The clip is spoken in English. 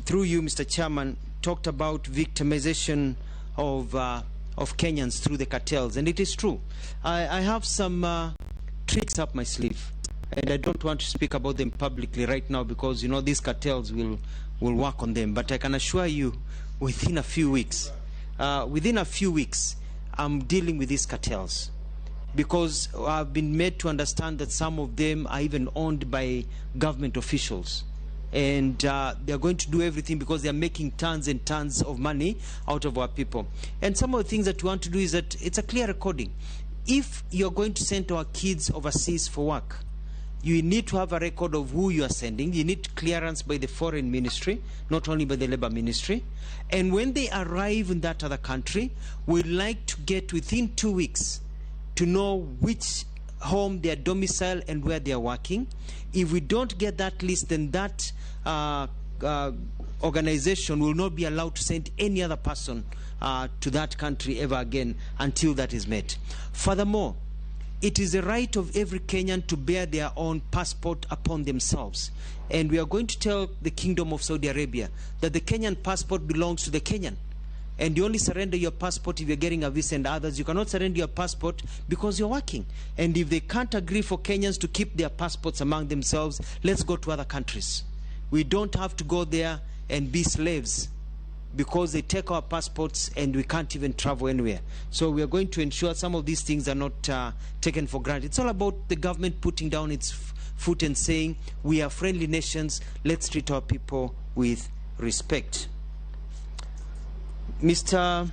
through you, Mr. Chairman, talked about victimization of Kenyans through the cartels, and it is true. I have some tricks up my sleeve, and I don't want to speak about them publicly right now because, you know, these cartels will work on them. But I can assure you, within a few weeks, I'm dealing with these cartels, because I've been made to understand that some of them are even owned by government officials. And they're going to do everything because they're making tons and tons of money out of our people. And some of the things that we want to do is that it's a clear recording. If you're going to send our kids overseas for work, you need to have a record of who you are sending. You need clearance by the foreign ministry, not only by the labor ministry. And when they arrive in that other country, we'd like to get within 2 weeks to know which home, their domicile, and where they are working. If we don't get that list, then that organization will not be allowed to send any other person to that country ever again until that is met. Furthermore, it is the right of every Kenyan to bear their own passport upon themselves. And we are going to tell the Kingdom of Saudi Arabia that the Kenyan passport belongs to the Kenyan. And you only surrender your passport if you're getting a visa, and others, you cannot surrender your passport because you're working. And if they can't agree for Kenyans to keep their passports among themselves, let's go to other countries. We don't have to go there and be slaves because they take our passports and we can't even travel anywhere. So we are going to ensure some of these things are not taken for granted. It's all about the government putting down its foot and saying, we are friendly nations, let's treat our people with respect. Mr.